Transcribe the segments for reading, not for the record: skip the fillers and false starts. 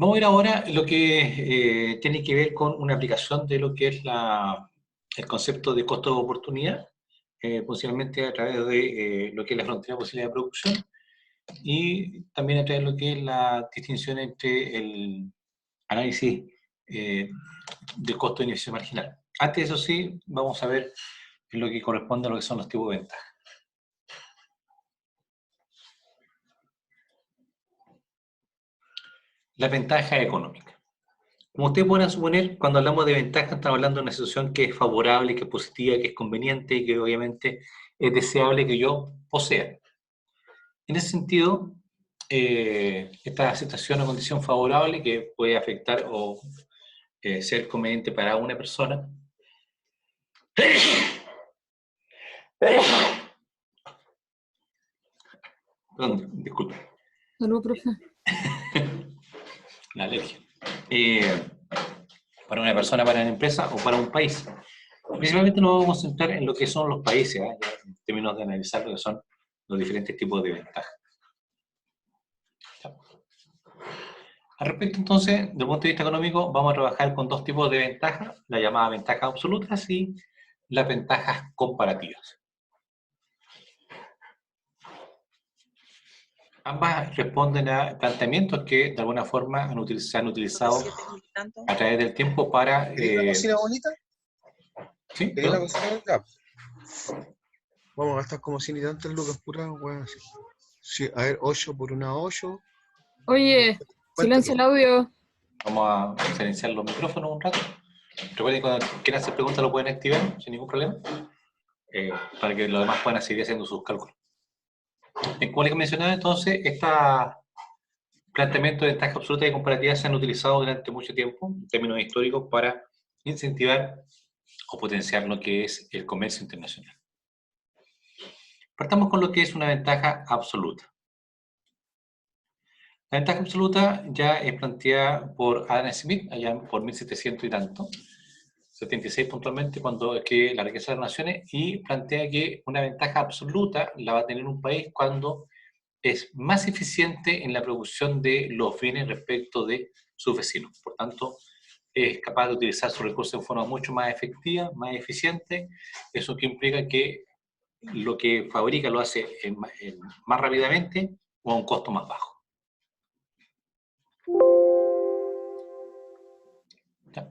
Vamos a ver ahora lo que tiene que ver con una aplicación de lo que es el concepto de costo de oportunidad, posiblemente a través de lo que es la frontera de posibilidad de producción y también a través de lo que es la distinción entre el análisis del costo de inicio marginal. Antes, eso sí, vamos a ver lo que corresponde a lo que son los tipos de ventaja. La ventaja económica. Como ustedes pueden suponer, cuando hablamos de ventaja estamos hablando de una situación que es favorable, que es positiva, que es conveniente y que obviamente es deseable que yo posea. En ese sentido, esta situación o condición favorable que puede afectar o ser conveniente para una persona. Perdón, disculpe. Salud, profe. La alergia. Para una persona, para una empresa o para un país. Principalmente nos vamos a concentrar en lo que son los países, en términos de analizar lo que son los diferentes tipos de ventajas. Al respecto, entonces, desde el punto de vista económico, vamos a trabajar con dos tipos de ventajas, la llamada ventajas absolutas y las ventajas comparativas. Ambas responden a planteamientos que de alguna forma se han utilizado a través del tiempo para... ¿Queréis la cocina bonita? ¿Sí? ¿Queréis la cocina bonita? Vamos a gastar como 100 y tantas lucas puras, weón. Sí, a ver, 8 por una 8. Oye, silencio el audio. Vamos a silenciar los micrófonos un rato. Recuerden, cuando quieran hacer preguntas lo pueden activar sin ningún problema, para que los demás puedan seguir haciendo sus cálculos. Como les mencionaba, entonces, estos planteamientos de ventaja absoluta y comparativa se han utilizado durante mucho tiempo, en términos históricos, para incentivar o potenciar lo que es el comercio internacional. Partamos con lo que es una ventaja absoluta. La ventaja absoluta ya es planteada por Adam Smith, allá por 1700 y tanto, 76 puntualmente, cuando escribe La riqueza de las naciones, y plantea que una ventaja absoluta la va a tener un país cuando es más eficiente en la producción de los bienes respecto de sus vecinos. Por tanto, es capaz de utilizar sus recursos de forma mucho más efectiva, más eficiente. Eso que implica que lo que fabrica lo hace más rápidamente o a un costo más bajo. ¿Ya?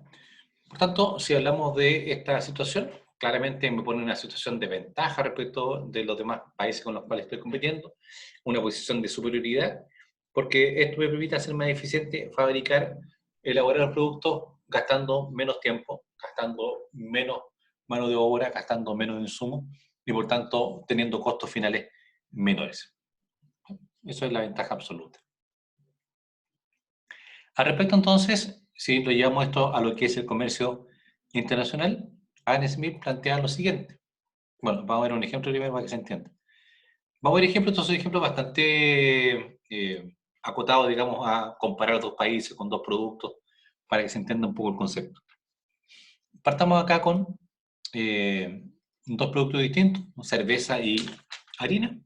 Por tanto, si hablamos de esta situación, claramente me pone una situación de ventaja respecto de los demás países con los cuales estoy compitiendo, una posición de superioridad, porque esto me permite hacer más eficiente fabricar, elaborar los productos gastando menos tiempo, gastando menos mano de obra, gastando menos insumos y por tanto teniendo costos finales menores. Eso es la ventaja absoluta. Al respecto entonces, si lo llevamos esto a lo que es el comercio internacional, Adam Smith plantea lo siguiente. Bueno, vamos a ver un ejemplo primero para que se entienda. Vamos a ver ejemplos, estos son ejemplos bastante acotados, digamos, a comparar dos países con dos productos para que se entienda un poco el concepto. Partamos acá con dos productos distintos, cerveza y harina,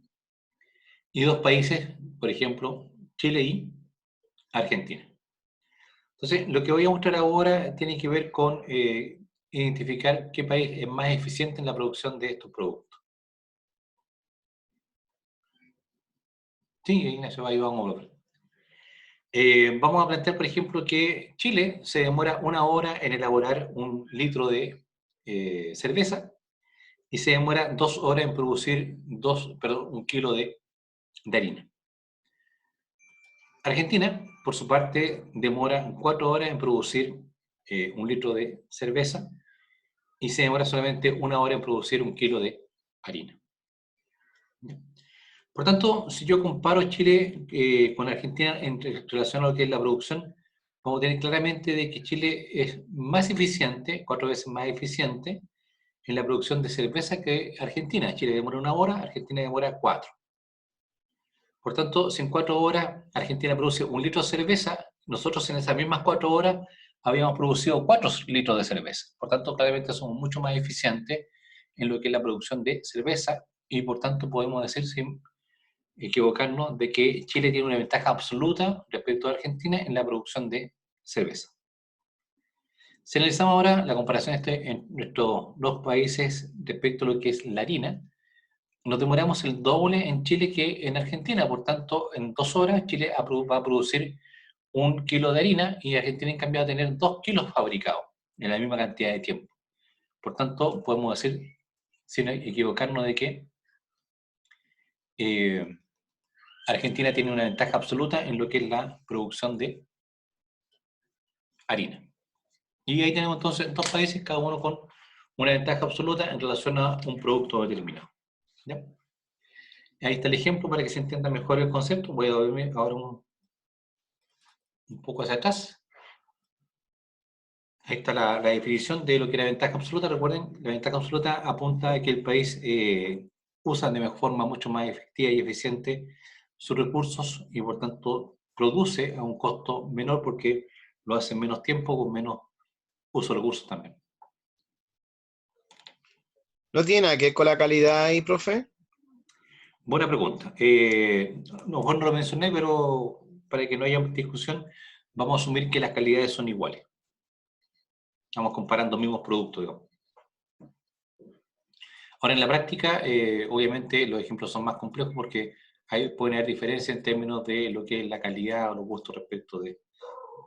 y dos países, por ejemplo, Chile y Argentina. Entonces, lo que voy a mostrar ahora tiene que ver con identificar qué país es más eficiente en la producción de estos productos. Sí, Ignacio, ahí vamos a ver. Vamos a plantear, por ejemplo, que Chile se demora 1 hora en elaborar 1 litro de cerveza y se demora 2 horas en producir 1 kilo de harina. Argentina, por su parte, demora 4 horas en producir 1 litro de cerveza y se demora solamente 1 hora en producir 1 kilo de harina. Por tanto, si yo comparo Chile con Argentina en relación a lo que es la producción, vamos a tener claramente de que Chile es más eficiente, 4 veces más eficiente, en la producción de cerveza que Argentina. Chile demora 1 hora, Argentina demora 4. Por tanto, si en 4 horas Argentina produce 1 litro de cerveza, nosotros en esas mismas 4 horas habíamos producido 4 litros de cerveza. Por tanto, claramente somos mucho más eficientes en lo que es la producción de cerveza y por tanto podemos decir equivocarnos de que Chile tiene una ventaja absoluta respecto a Argentina en la producción de cerveza. Si analizamos ahora la comparación en nuestros dos países respecto a lo que es la harina, nos demoramos el doble en Chile que en Argentina. Por tanto, en 2 horas Chile va a producir 1 kilo de harina y Argentina en cambio va a tener 2 kilos fabricados en la misma cantidad de tiempo. Por tanto, podemos decir, sin equivocarnos, de que Argentina tiene una ventaja absoluta en lo que es la producción de harina. Y ahí tenemos entonces 2 países, cada uno con una ventaja absoluta en relación a un producto determinado. ¿Ya? Ahí está el ejemplo para que se entienda mejor el concepto. Voy a volverme ahora un poco hacia atrás. Ahí está la definición de lo que era ventaja absoluta. Recuerden, la ventaja absoluta apunta a que el país usa de forma mucho más efectiva y eficiente sus recursos y por tanto produce a un costo menor porque lo hace en menos tiempo con menos uso de recursos también. ¿No tiene nada que ver con la calidad ahí, profe? Buena pregunta. A lo mejor no lo mencioné, pero para que no haya discusión, vamos a asumir que las calidades son iguales. Estamos comparando mismos productos, digamos. Ahora, en la práctica, obviamente los ejemplos son más complejos porque ahí pueden haber diferencias en términos de lo que es la calidad o los gustos respecto de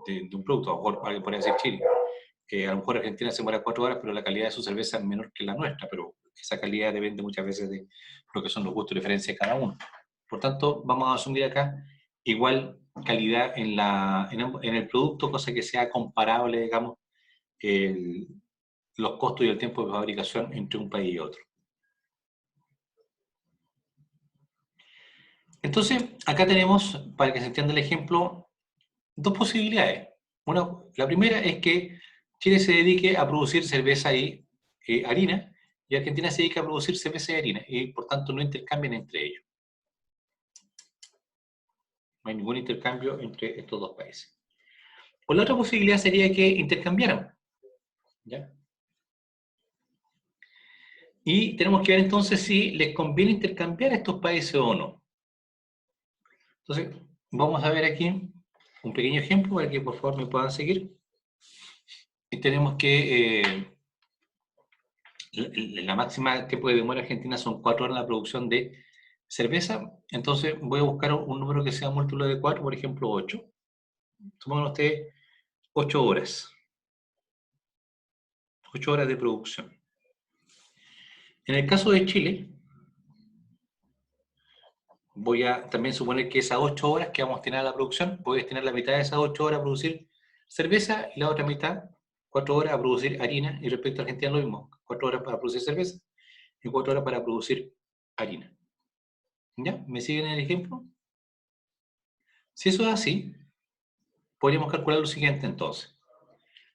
un producto. A lo mejor alguien podría decir Chile. A lo mejor Argentina se demora 4 horas, pero la calidad de su cerveza es menor que la nuestra, pero esa calidad depende muchas veces de lo que son los gustos y preferencias de cada uno. Por tanto, vamos a asumir acá igual calidad en el producto, cosa que sea comparable, digamos, los costos y el tiempo de fabricación entre un país y otro. Entonces, acá tenemos, para que se entienda el ejemplo, 2 posibilidades. La primera es que Chile se dedique a producir cerveza y harina, y Argentina se dedica a producir cerveza y harina, y por tanto no intercambian entre ellos. No hay ningún intercambio entre estos 2 países. O la otra posibilidad sería que intercambiaran. ¿Ya? Y tenemos que ver entonces si les conviene intercambiar a estos países o no. Entonces, vamos a ver aquí un pequeño ejemplo para que por favor me puedan seguir. Y tenemos que la máxima tiempo de demora argentina son 4 horas en la producción de cerveza. Entonces voy a buscar un número que sea múltiplo de 4, por ejemplo 8. Supongan ustedes 8 horas. 8 horas de producción. En el caso de Chile, voy a también suponer que esas 8 horas que vamos a destinar a la producción, voy a destinar la mitad de esas 8 horas a producir cerveza y la otra mitad, 4 horas a producir harina, y respecto a Argentina lo mismo, 4 horas para producir cerveza y 4 horas para producir harina. ¿Ya? ¿Me siguen en el ejemplo? Si eso es así, podríamos calcular lo siguiente entonces.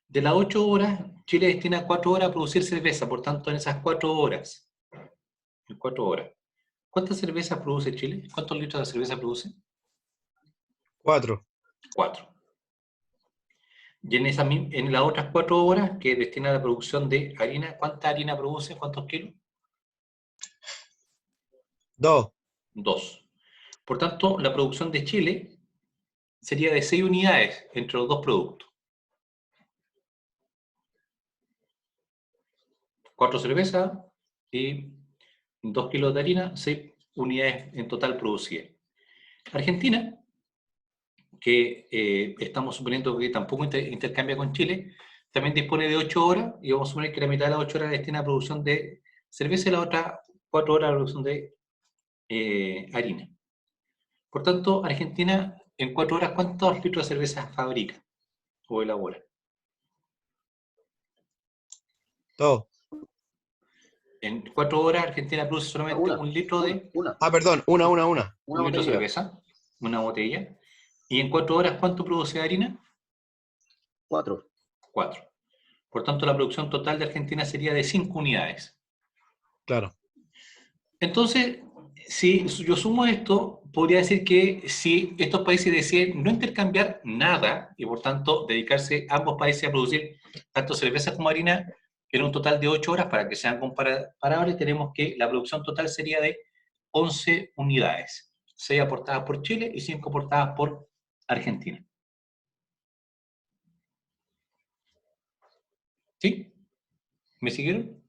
De las 8 horas, Chile destina 4 horas a producir cerveza, por tanto en esas 4 horas, ¿cuántas cervezas produce Chile? ¿Cuántos litros de cerveza produce? 4. 4. Y en las otras 4 horas que destina a la producción de harina, ¿cuánta harina produce? ¿Cuántos kilos? 2. 2. Por tanto, la producción de Chile sería de 6 unidades entre los 2 productos. 4 cervezas y 2 kilos de harina, 6 unidades en total producidas. Argentina, que estamos suponiendo que tampoco intercambia con Chile, también dispone de 8 horas, y vamos a suponer que la mitad de las 8 horas destina a producción de cerveza y la otra 4 horas a producción de harina. Por tanto, Argentina en 4 horas, ¿cuántos litros de cerveza fabrica o elabora? 2. En 4 horas Argentina produce solamente 1 litro de Perdón, una. un litro de cerveza, una botella. ¿Y en 4 horas cuánto produce de harina? 4. 4. Por tanto, la producción total de Argentina sería de 5 unidades. Claro. Entonces, si yo sumo esto, podría decir que si estos países deciden no intercambiar nada y por tanto dedicarse ambos países a producir tanto cerveza como harina en un total de 8 horas, para que sean comparables, tenemos que la producción total sería de 11 unidades. 6 aportadas por Chile y 5 aportadas por Argentina. ¿Sí? ¿Me siguieron?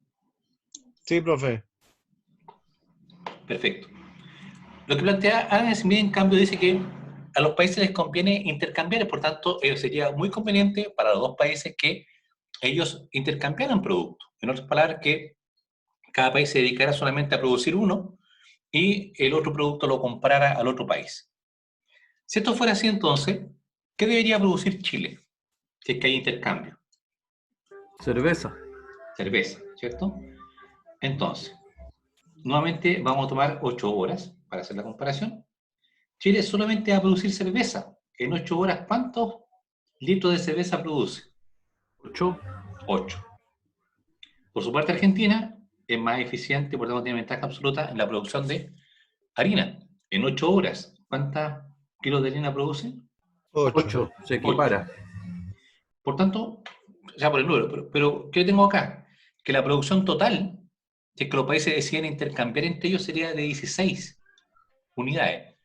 Sí, profe. Perfecto. Lo que plantea Adam Smith, en cambio, dice que a los países les conviene intercambiar, y por tanto, sería muy conveniente para los dos países que ellos intercambiaran productos. En otras palabras, que cada país se dedicara solamente a producir uno y el otro producto lo comprara al otro país. Si esto fuera así, entonces, ¿qué debería producir Chile si es que hay intercambio? Cerveza. Cerveza, ¿cierto? Entonces, nuevamente vamos a tomar 8 horas para hacer la comparación. Chile solamente va a producir cerveza. En 8 horas, ¿cuántos litros de cerveza produce? 8. 8. Por su parte, Argentina es más eficiente, por tanto tiene ventaja absoluta en la producción de harina. En 8 horas, ¿cuántos kilos de harina produce? 8. 8. Se equipara. Por tanto, ya por el número, pero ¿qué tengo acá? Que la producción total, si es que los países deciden intercambiar entre ellos, sería de 16 unidades.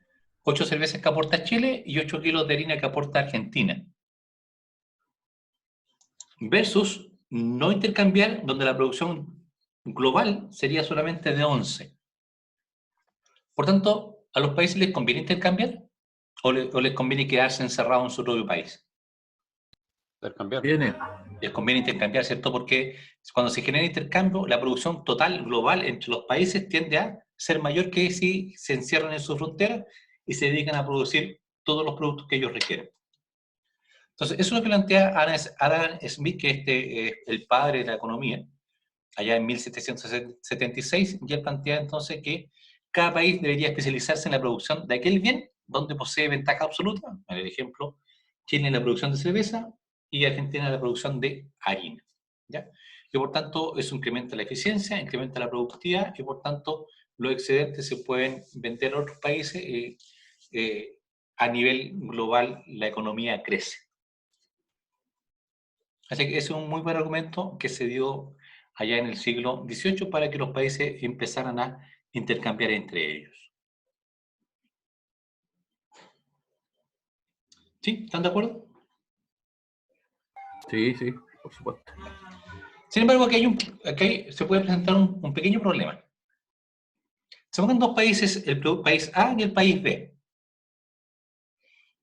8 cervezas que aporta Chile y 8 kilos de harina que aporta Argentina. Versus no intercambiar, donde la producción global sería solamente de 11. Por tanto, ¿a los países les conviene intercambiar o les conviene quedarse encerrados en su propio país? Intercambiar. Viene. Les conviene intercambiar, ¿cierto? Porque cuando se genera intercambio, la producción total global entre los países tiende a ser mayor que si se encierran en sus fronteras y se dedican a producir todos los productos que ellos requieren. Entonces, eso es lo que plantea Adam Smith, que es el padre de la economía, allá en 1776, y él plantea entonces que cada país debería especializarse en la producción de aquel bien donde posee ventaja absoluta. En el ejemplo, Chile en la producción de cerveza y Argentina en la producción de harina. ¿Ya? Y por tanto, eso incrementa la eficiencia, incrementa la productividad y por tanto los excedentes se pueden vender a otros países. A nivel global, la economía crece. Así que ese es un muy buen argumento que se dio allá en el siglo XVIII para que los países empezaran a intercambiar entre ellos. ¿Sí? ¿Están de acuerdo? Sí, sí, por supuesto. Sin embargo, aquí se puede presentar un pequeño problema. Se pongan dos países, el país A y el país B.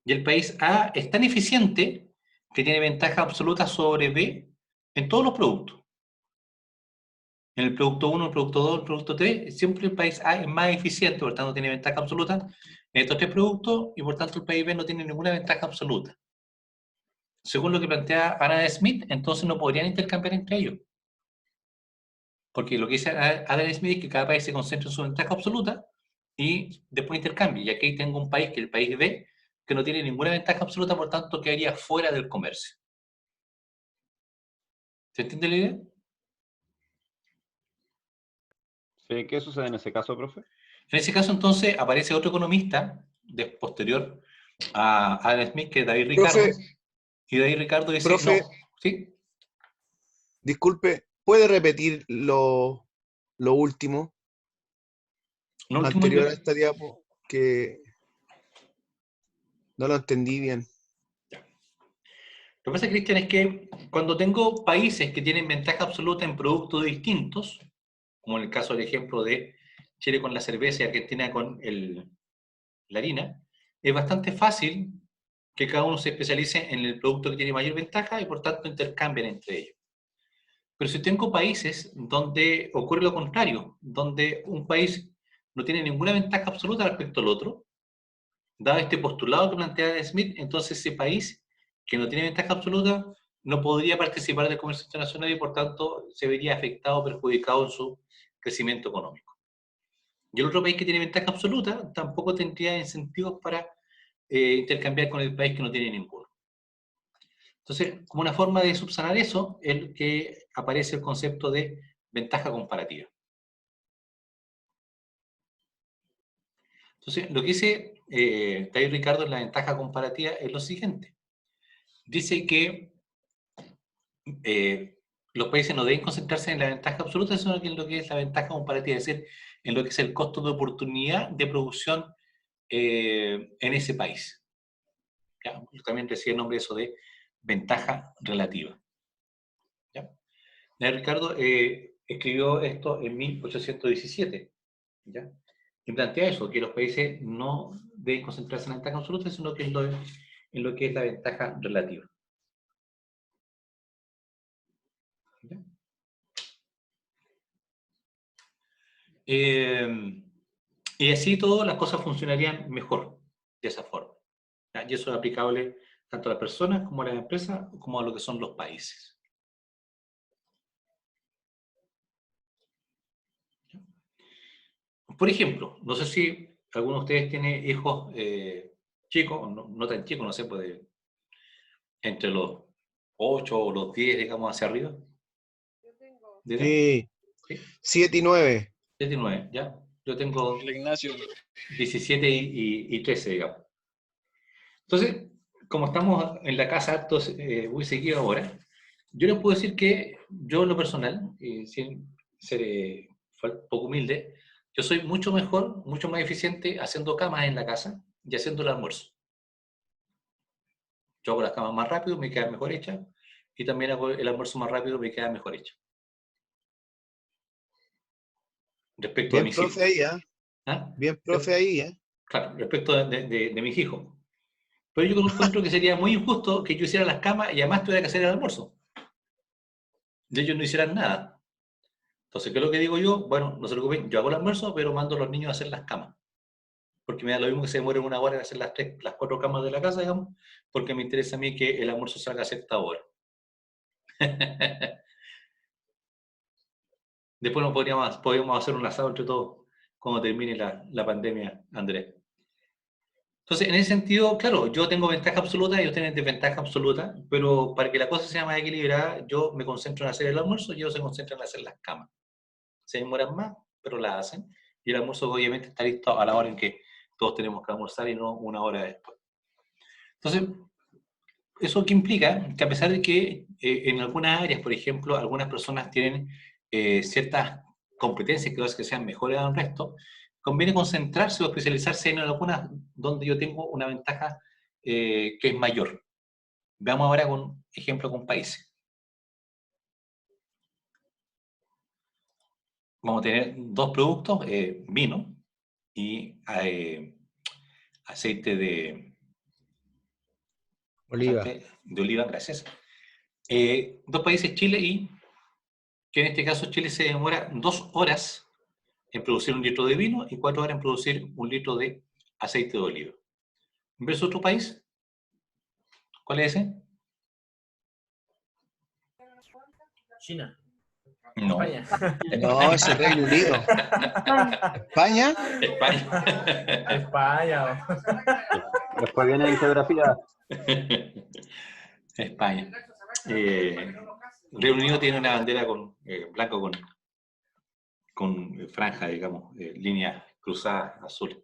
Y el país A es tan eficiente que tiene ventaja absoluta sobre B en todos los productos. En el producto 1, el producto 2, el producto 3, siempre el país A es más eficiente, por tanto tiene ventaja absoluta en estos 3 productos y por tanto el país B no tiene ninguna ventaja absoluta. Según lo que plantea Adam Smith, entonces no podrían intercambiar entre ellos. Porque lo que dice Adam Smith es que cada país se concentra en su ventaja absoluta y después intercambia. Y aquí tengo un país, que es el país B, que no tiene ninguna ventaja absoluta, por tanto quedaría fuera del comercio. ¿Se entiende la idea? Sí, ¿qué sucede en ese caso, profe? En ese caso, entonces, aparece otro economista posterior a Adam Smith, que es David Ricardo, Profe, y David Ricardo dice, profe, no, ¿sí? disculpe, ¿puede repetir lo último, Lo último, anterior a esta diapo? Que no lo entendí bien. lo que pasa, Cristian, es que cuando tengo países que tienen ventaja absoluta en productos distintos, como en el caso del ejemplo de Chile con la cerveza y Argentina con la harina, es bastante fácil que cada uno se especialice en el producto que tiene mayor ventaja y por tanto intercambien entre ellos. Pero si tengo países donde ocurre lo contrario, donde un país no tiene ninguna ventaja absoluta respecto al otro, dado este postulado que plantea Smith, entonces ese país que no tiene ventaja absoluta no podría participar del comercio internacional y por tanto se vería afectado o perjudicado en su crecimiento económico. Y el otro país que tiene ventaja absoluta tampoco tendría incentivos para intercambiar con el país que no tiene ninguno. Entonces, como una forma de subsanar eso, es que aparece el concepto de ventaja comparativa. Entonces, lo que dice David Ricardo en la ventaja comparativa es lo siguiente. Dice que los países no deben concentrarse en la ventaja absoluta, sino que en lo que es la ventaja comparativa, es decir, en lo que es el costo de oportunidad de producción en ese país. ¿Ya? También recibe el nombre de eso de ventaja relativa. ¿Ya? Ricardo escribió esto en 1817, ¿ya? Y plantea eso, que los países no deben concentrarse en la ventaja absoluta, sino que en lo que es la ventaja relativa. ¿Ya? Y así todas las cosas funcionarían mejor de esa forma. ¿Ya? Y eso es aplicable tanto a las personas como a las empresas, como a lo que son los países. ¿Ya? Por ejemplo, no sé si alguno de ustedes tiene hijos chicos, no tan chicos, no sé, pues entre los 8 o los 10, digamos, hacia arriba. ¿De edad? Sí, ¿Sí? 7 y 9. 7 y 9, ¿ya? Yo tengo El Ignacio. 17 y 13, digamos. Entonces, como estamos en la casa harto, muy seguido ahora, yo les puedo decir que yo en lo personal, sin ser poco humilde, yo soy mucho mejor, mucho más eficiente haciendo camas en la casa y haciendo el almuerzo. Yo hago las camas más rápido, me quedan mejor hechas, y también hago el almuerzo más rápido, me queda mejor hecho. Respecto a Bien mis hijos. profe ahí, ¿eh? ¿Ah? Bien profe ahí, ¿eh? Claro, respecto de mis hijos. Pero yo encuentro que sería muy injusto que yo hiciera las camas y además tuviera que hacer el almuerzo. Y ellos no hicieran nada. Entonces, ¿qué es lo que digo yo? Bueno, no se preocupen, yo hago el almuerzo, pero mando a los niños a hacer las camas. Porque me da lo mismo que se demoren una hora en hacer las 4 camas de la casa, digamos, porque me interesa a mí que el almuerzo salga a cierta hora. Después no podríamos hacer un asado entre todos cuando termine la pandemia, Andrés. Entonces, en ese sentido, claro, yo tengo ventaja absoluta, ellos tienen desventaja absoluta, pero para que la cosa sea más equilibrada, yo me concentro en hacer el almuerzo y ellos se concentran en hacer las camas. Se demoran más, pero la hacen. Y el almuerzo obviamente está listo a la hora en que todos tenemos que almorzar y no una hora después. Entonces, ¿eso qué implica? Que a pesar de que en algunas áreas, por ejemplo, algunas personas tienen ciertas competencias que hacen que sean mejores al resto, conviene concentrarse o especializarse en algunas donde yo tengo una ventaja que es mayor. Veamos ahora con ejemplo con países. Vamos a tener dos productos, vino y aceite de oliva, gracias. Dos países, Chile y, que en este caso Chile se demora 2 horas en producir 1 litro de vino y 4 horas en producir 1 litro de aceite de oliva. ¿Ves otro país? ¿Cuál es ese? China. No. España. No, ese es Reino Unido. ¿España? España. España. Después viene en geografía. España. Reino Unido tiene una bandera con blanco con franja, digamos, líneas cruzadas azules.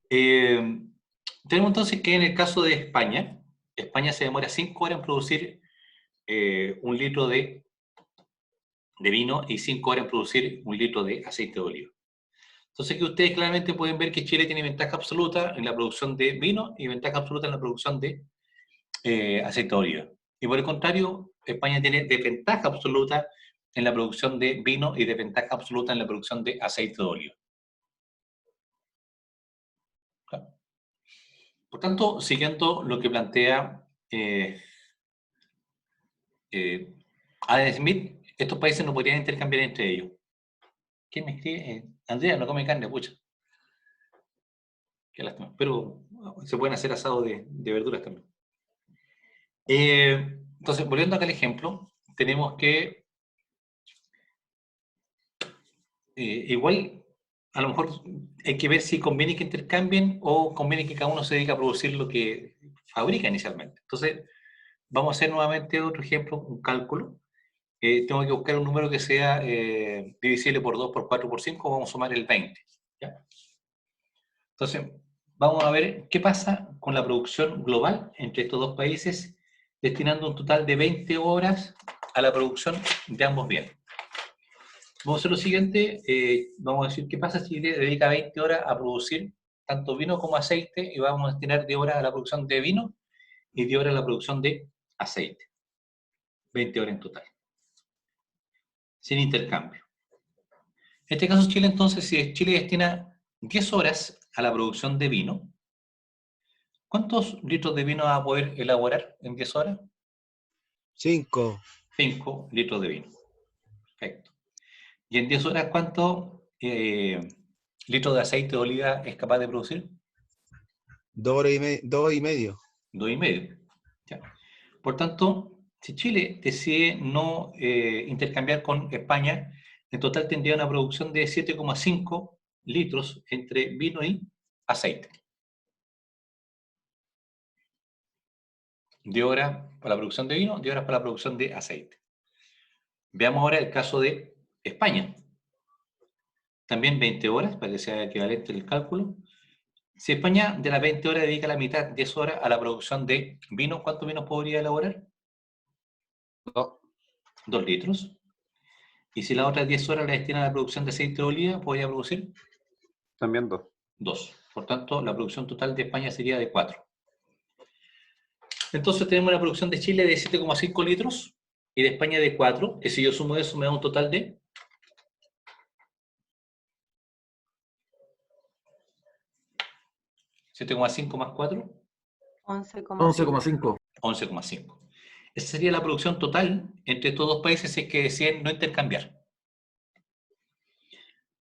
Tenemos entonces que en el caso de España, España se demora 5 horas en producir 1 litro de vino y 5 horas en producir 1 litro de aceite de oliva. Entonces que ustedes claramente pueden ver que Chile tiene ventaja absoluta en la producción de vino y ventaja absoluta en la producción de aceite de oliva. Y por el contrario, España tiene desventaja absoluta en la producción de vino y desventaja absoluta en la producción de aceite de oliva. Claro. Por tanto, siguiendo lo que plantea Adam Smith, estos países no podrían intercambiar entre ellos. ¿Quién me escribe? Andrea no come carne, pucha. Qué lástima. Pero se pueden hacer asados de verduras también. Entonces, volviendo acá al ejemplo, tenemos que igual, a lo mejor hay que ver si conviene que intercambien o conviene que cada uno se dedique a producir lo que fabrica inicialmente. Entonces, vamos a hacer nuevamente otro ejemplo, un cálculo. Tengo que buscar un número que sea divisible por 2, por 4, por 5, vamos a sumar el 20. ¿Ya? Entonces, vamos a ver qué pasa con la producción global entre estos dos países, destinando un total de 20 horas a la producción de ambos bienes. Vamos a hacer lo siguiente, vamos a decir qué pasa si dedica 20 horas a producir tanto vino como aceite, y vamos a destinar 10 horas a la producción de vino y 10 horas a la producción de aceite. 20 horas en total. Sin intercambio. En este caso Chile, entonces, si Chile destina 10 horas a la producción de vino, ¿cuántos litros de vino va a poder elaborar en 10 horas? 5. 5 litros de vino. Perfecto. ¿Y en 10 horas cuántos litros de aceite de oliva es capaz de producir? 2 y medio. 2,5. Ya. Por tanto, si Chile decide no intercambiar con España, en total tendría una producción de 7,5 litros entre vino y aceite. De horas para la producción de vino, de horas para la producción de aceite. Veamos ahora el caso de España. También 20 horas, para que sea equivalente el cálculo. Si España de las 20 horas dedica la mitad, 10 horas, a la producción de vino, ¿cuántos vinos podría elaborar? 2 litros. Y si las otras 10 horas la destina a la producción de aceite de oliva, ¿podría producir? También 2. 2. Por tanto, la producción total de España sería de 4. Entonces tenemos la producción de Chile de 7,5 litros y de España de 4, que si yo sumo eso me da un total de 7,5 más 4, 11,5. 11,5. Esa sería la producción total entre estos dos países si es que deciden no intercambiar.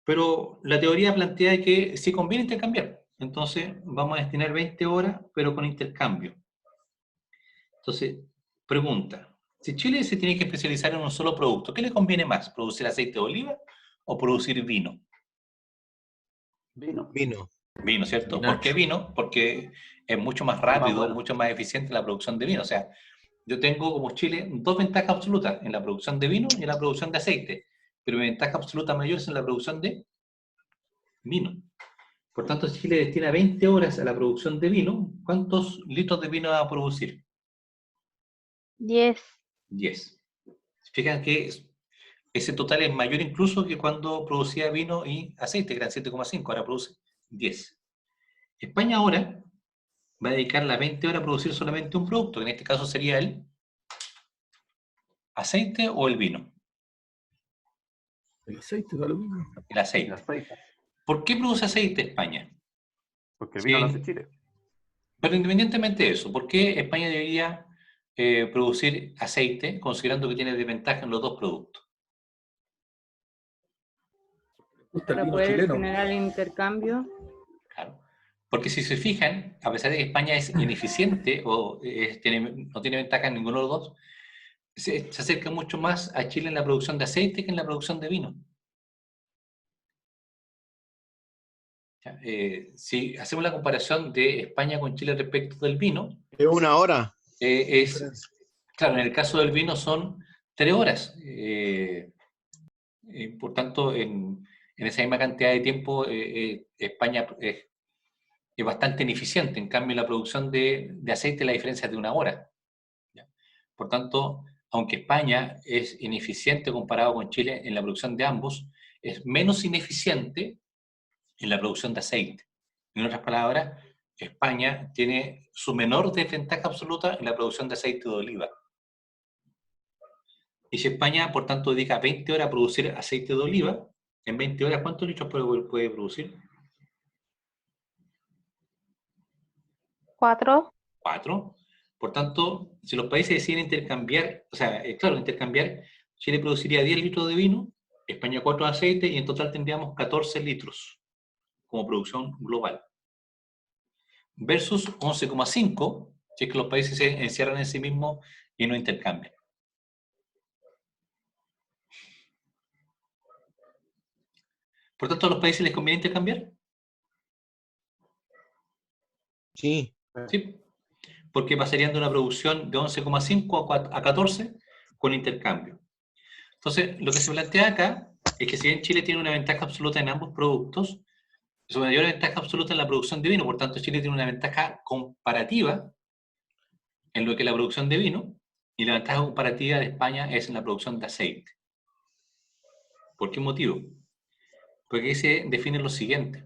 Pero la teoría plantea que sí conviene intercambiar. Entonces vamos a destinar 20 horas, pero con intercambio. Entonces, pregunta, si Chile se tiene que especializar en un solo producto, ¿qué le conviene más? ¿Producir aceite de oliva o producir vino? Vino. Vino. Vino, ¿cierto? Vinacho. ¿Por qué vino? Porque es mucho más Más rápido, bueno. mucho más eficiente la producción de vino. O sea, yo tengo como Chile dos ventajas absolutas en la producción de vino y en la producción de aceite, pero mi ventaja absoluta mayor es en la producción de vino. Por tanto, si Chile destina 20 horas a la producción de vino, ¿cuántos litros de vino va a producir? 10. 10. Fijan que ese total es mayor incluso que cuando producía vino y aceite, que eran 7,5, ahora produce 10. España ahora va a dedicar las 20 horas a producir solamente un producto, que en este caso sería el aceite o el vino. El aceite da lo mismo. El El aceite. aceite. ¿Por qué produce aceite España? Porque el vino Sí. lo hace Chile. Pero independientemente de eso, ¿por qué España debería producir aceite considerando que tiene desventaja en los dos productos? Gusta el Para vino poder chileno. generar el intercambio. Claro. Porque si se fijan, a pesar de que España es ineficiente o no tiene ventaja en ninguno de los dos, se acerca mucho más a Chile en la producción de aceite que en la producción de vino. Ya, si hacemos la comparación de España con Chile respecto del vino, Es 1 hora. claro, en el caso del vino son 3 horas. Por tanto, en esa misma cantidad de tiempo, España es bastante ineficiente. En cambio, la producción de aceite, la diferencia es de 1 hora. ¿Ya? Por tanto, aunque España es ineficiente comparado con Chile en la producción de ambos, es menos ineficiente en la producción de aceite. En otras palabras, España tiene su menor desventaja absoluta en la producción de aceite de oliva. Y si España, por tanto, dedica 20 horas a producir aceite de oliva, en 20 horas, ¿cuántos litros puede producir? 4. 4. Por tanto, si los países deciden intercambiar, o sea, claro, intercambiar, Chile produciría 10 litros de vino, España 4 de aceite, y en total tendríamos 14 litros como producción global. Versus 11,5, si es que los países se encierran en sí mismos y no intercambian. Por tanto, ¿a los países les conviene intercambiar? Sí. Sí, porque pasarían de una producción de 11,5 a 14 con intercambio. Entonces, lo que se plantea acá es que si bien Chile tiene una ventaja absoluta en ambos productos, su mayor ventaja absoluta en la producción de vino, por tanto Chile tiene una ventaja comparativa en lo que es la producción de vino, y la ventaja comparativa de España es en la producción de aceite. ¿Por qué motivo? Porque ahí se define lo siguiente.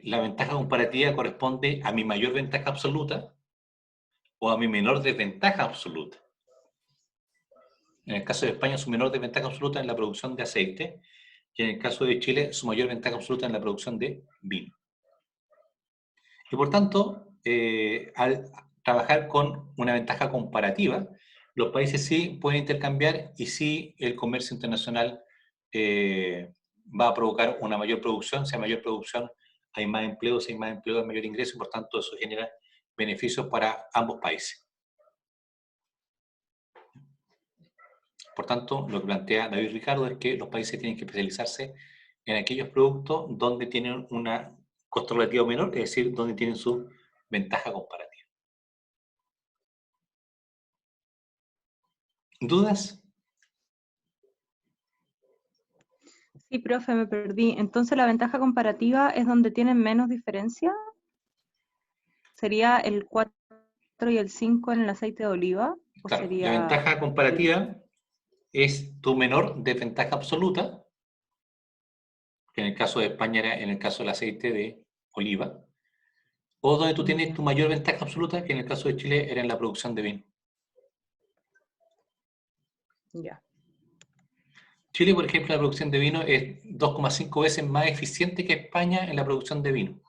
la ventaja comparativa corresponde a mi mayor ventaja absoluta o a mi menor desventaja absoluta. En el caso de España, su menor desventaja absoluta en la producción de aceite, y en el caso de Chile, su mayor ventaja absoluta en la producción de vino. Y por tanto, al trabajar con una ventaja comparativa, los países sí pueden intercambiar y sí el comercio internacional va a provocar una mayor producción. Si hay mayor producción, hay más empleo, si hay más empleo, hay mayor ingreso, y por tanto eso genera beneficios para ambos países. Por tanto, lo que plantea David Ricardo es que los países tienen que especializarse en aquellos productos donde tienen una costo relativo menor, es decir, donde tienen su ventaja comparativa. ¿Dudas? Sí, profe, me perdí. Entonces, ¿la ventaja comparativa es donde tienen menos diferencia? ¿Sería el 4 y el 5 en el aceite de oliva? ¿O Claro, la sería ventaja comparativa es tu menor desventaja absoluta, que en el caso de España era en el caso del aceite de oliva, o donde tú tienes tu mayor ventaja absoluta, que en el caso de Chile era en la producción de vino. ya? Chile, por ejemplo, la producción de vino es 2,5 veces más eficiente que España en la producción de vino.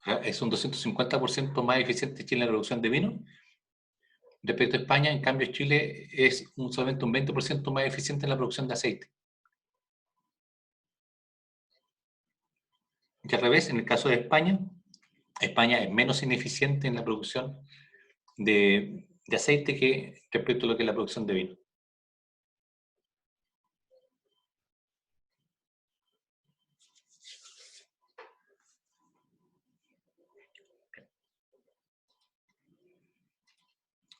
O sea, es un 250% más eficiente Chile en la producción de vino. Respecto a España, en cambio, Chile es solamente un 20% más eficiente en la producción de aceite. Y al revés, en el caso de España, España es menos ineficiente en la producción de aceite que respecto a lo que es la producción de vino.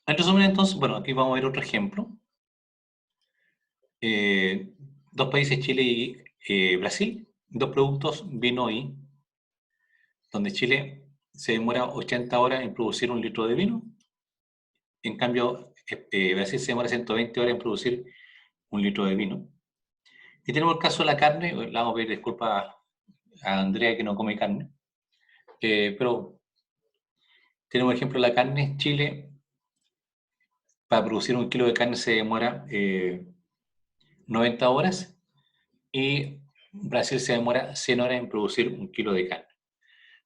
En resumen, entonces, bueno, aquí vamos a ver otro ejemplo. Dos países, Chile y Brasil, dos productos, vino y, donde Chile se demora 80 horas en producir un litro de vino, en cambio Brasil se demora 120 horas en producir un litro de vino. Y tenemos el caso de la carne, le vamos a pedir disculpas a Andrea que no come carne, pero tenemos el ejemplo de la carne. Chile, para producir un kilo de carne se demora 90 horas, y Brasil se demora 100 horas en producir un kilo de carne.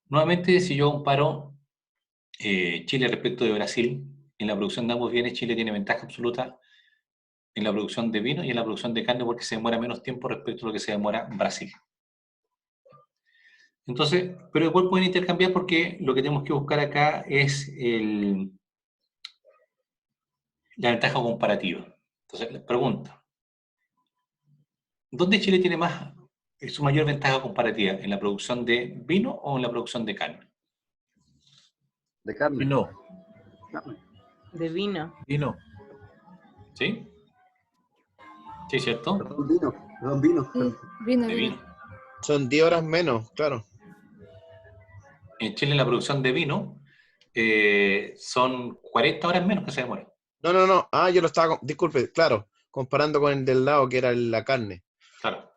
Nuevamente, si yo comparo Chile respecto de Brasil, en la producción de ambos bienes, Chile tiene ventaja absoluta en la producción de vino y en la producción de carne porque se demora menos tiempo respecto a lo que se demora Brasil. Entonces, pero igual pueden intercambiar porque lo que tenemos que buscar acá es la ventaja comparativa. Entonces, la pregunta, ¿dónde Chile tiene su mayor ventaja comparativa? ¿En la producción de vino o en la producción de carne? De carne. Vino. Carne. De vino. Vino. ¿Sí? ¿Sí, cierto? Perdón, vino. Perdón, vino. Sí, vino, De vino. vino. Son 10 horas menos, claro. En Chile la producción de vino son 40 horas menos que se demora. No. Ah, yo lo estaba, disculpe, claro, comparando con el del lado que era la carne. Claro.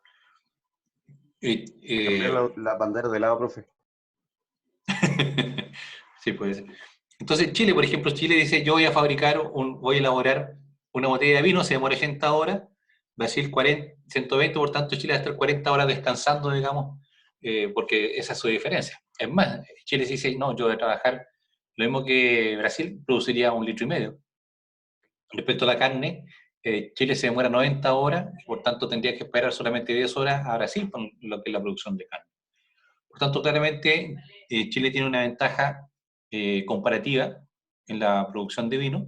Cambiar la bandera de lado, profe. Sí, puede ser. Entonces, Chile, por ejemplo, Chile dice, yo voy a elaborar una botella de vino, se demora 80 horas, Brasil 120, por tanto Chile va a estar 40 horas descansando, digamos, porque esa es su diferencia. Es más, Chile dice, no, yo voy a trabajar lo mismo que Brasil, produciría 1,5 litros. Respecto a la carne, Chile se demora 90 horas, por tanto tendría que esperar solamente 10 horas a Brasil con lo que es la producción de carne. Por tanto, claramente, Chile tiene una ventaja comparativa en la producción de vino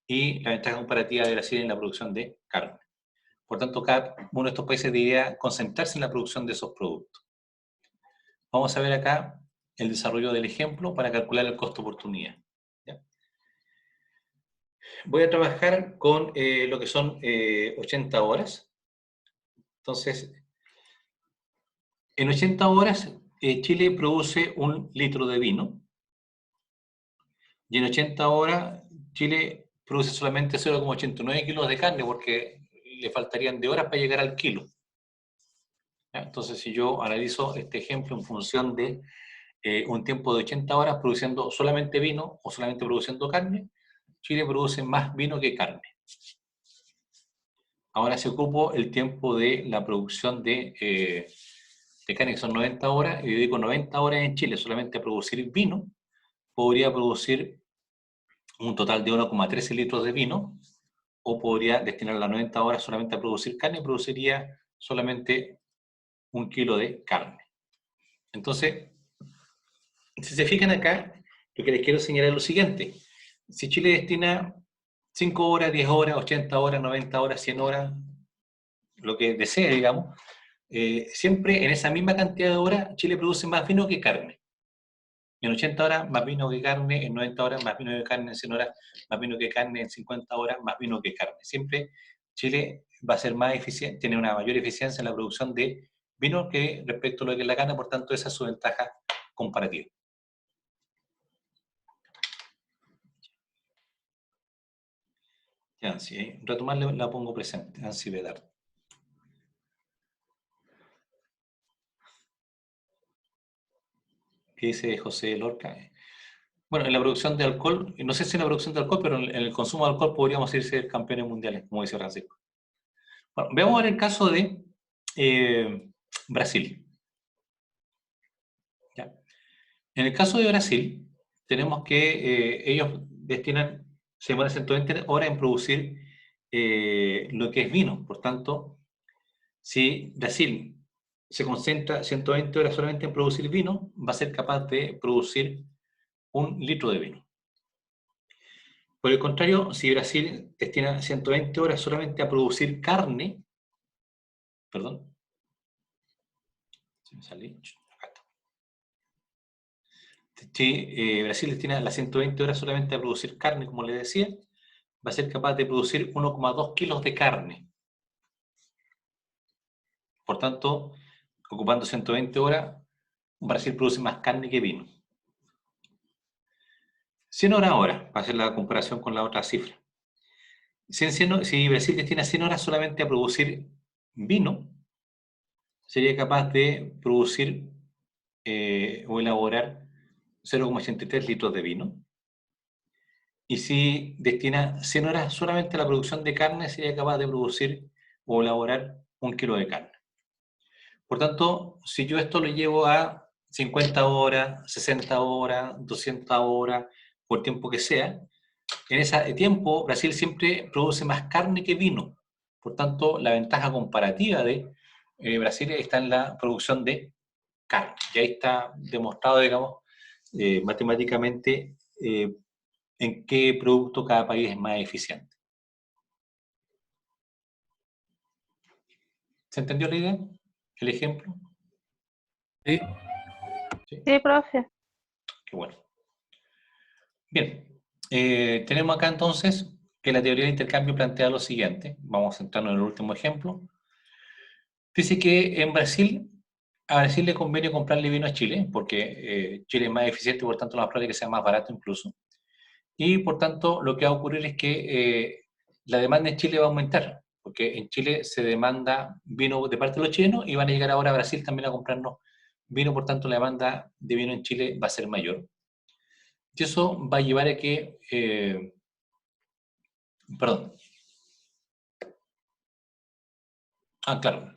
y la ventaja comparativa de Brasil en la producción de carne. Por tanto, cada uno de estos países debería concentrarse en la producción de esos productos. Vamos a ver acá el desarrollo del ejemplo para calcular el costo-oportunidad. Voy a trabajar con lo que son 80 horas. Entonces, en 80 horas, Chile produce 1 litro de vino. Y en 80 horas, Chile produce solamente 0,89 kilos de carne porque le faltarían de horas para llegar al kilo. ¿Ya? Entonces, si yo analizo este ejemplo en función de un tiempo de 80 horas produciendo solamente vino o solamente produciendo carne, Chile produce más vino que carne. Ahora, si ocupo el tiempo de la producción de carne, que son 90 horas, y dedico 90 horas en Chile solamente a producir vino, podría producir un total de 1,13 litros de vino, o podría destinar las 90 horas solamente a producir carne y produciría solamente 1 kilo de carne. Entonces, si se fijan acá, lo que les quiero señalar es lo siguiente. Si Chile destina 5 horas, 10 horas, 80 horas, 90 horas, 100 horas, lo que desee, digamos, siempre en esa misma cantidad de horas Chile produce más vino que carne. En 80 horas más vino que carne, en 90 horas más vino que carne, en 100 horas más vino que carne, en 50 horas más vino que carne. Siempre Chile va a ser más eficiente, tiene una mayor eficiencia en la producción de vino que respecto a lo que es la carne, por tanto esa es su ventaja comparativa. Ya, si retomar la pongo presente, Ansi Bedard. ¿Qué dice José Lorca? Bueno, en la producción de alcohol, no sé si en la producción de alcohol, pero en el consumo de alcohol podríamos irse campeones mundiales, como dice Francisco. Bueno, veamos ahora el caso de Brasil. ¿Ya? En el caso de Brasil, tenemos que ellos se demoran 120 horas en producir lo que es vino. Por tanto, si Brasil se concentra 120 horas solamente en producir vino, va a ser capaz de producir 1 litro de vino. Por el contrario, si Brasil destina 120 horas solamente a producir carne, perdón, se me salí, acá está. Si Brasil destina las 120 horas solamente a producir carne, como les decía, va a ser capaz de producir 1,2 kilos de carne. Por tanto, ocupando 120 horas, Brasil produce más carne que vino. 100 horas ahora, para hacer la comparación con la otra cifra. Si Brasil destina 100 horas solamente a producir vino, sería capaz de producir o elaborar 0,83 litros de vino. Y si destina 100 horas solamente a la producción de carne, sería capaz de producir o elaborar 1 kilo de carne. Por tanto, si yo esto lo llevo a 50 horas, 60 horas, 200 horas, por el tiempo que sea, en ese tiempo Brasil siempre produce más carne que vino. Por tanto, la ventaja comparativa de Brasil está en la producción de carne. Y ahí está demostrado, digamos, matemáticamente en qué producto cada país es más eficiente. ¿Se entendió la idea? ¿El ejemplo? Sí. Sí, profe. Qué bueno. Bien, tenemos acá entonces que la teoría de intercambio plantea lo siguiente. Vamos a centrarnos en el último ejemplo. Dice que en Brasil, a Brasil le conviene comprarle vino a Chile, porque Chile es más eficiente, por tanto, lo más probable es que sea más barato incluso. Y por tanto, lo que va a ocurrir es que la demanda en Chile va a aumentar, porque en Chile se demanda vino de parte de los chilenos y van a llegar ahora a Brasil también a comprarnos vino, por tanto, la demanda de vino en Chile va a ser mayor. Y eso va a llevar a que, perdón. Claro,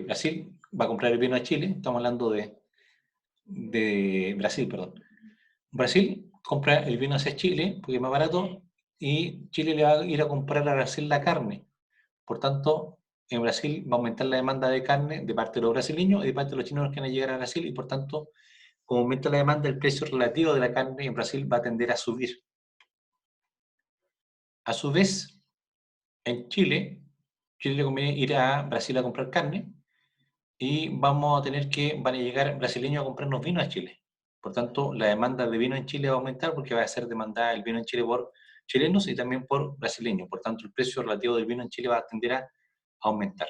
Brasil va a comprar el vino a Chile, estamos hablando de Brasil, perdón. Brasil compra el vino hacia Chile, porque es más barato, y Chile le va a ir a comprar a Brasil la carne. Por tanto, en Brasil va a aumentar la demanda de carne de parte de los brasileños y de parte de los chinos que van a llegar a Brasil, y por tanto, como aumenta la demanda, el precio relativo de la carne en Brasil va a tender a subir. A su vez, en Chile le conviene ir a Brasil a comprar carne, y vamos a tener van a llegar brasileños a comprarnos vino a Chile. Por tanto, la demanda de vino en Chile va a aumentar porque va a ser demandada el vino en Chile por chilenos y también por brasileños. Por tanto, el precio relativo del vino en Chile va a tender a aumentar.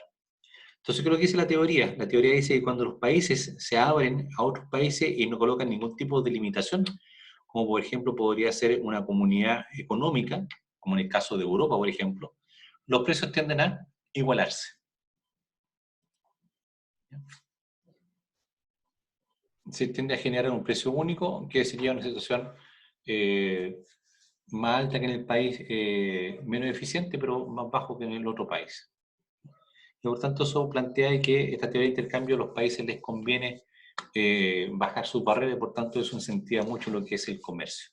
Entonces, ¿qué es lo que dice la teoría? La teoría dice que cuando los países se abren a otros países y no colocan ningún tipo de limitación, como por ejemplo podría ser una comunidad económica, como en el caso de Europa, por ejemplo, los precios tienden a igualarse. se tiende a generar un precio único, que sería una situación más alta que en el país, menos eficiente, pero más bajo que en el otro país. Y por tanto, eso plantea que esta teoría de intercambio a los países les conviene bajar sus barreras, y por tanto eso incentiva mucho lo que es el comercio.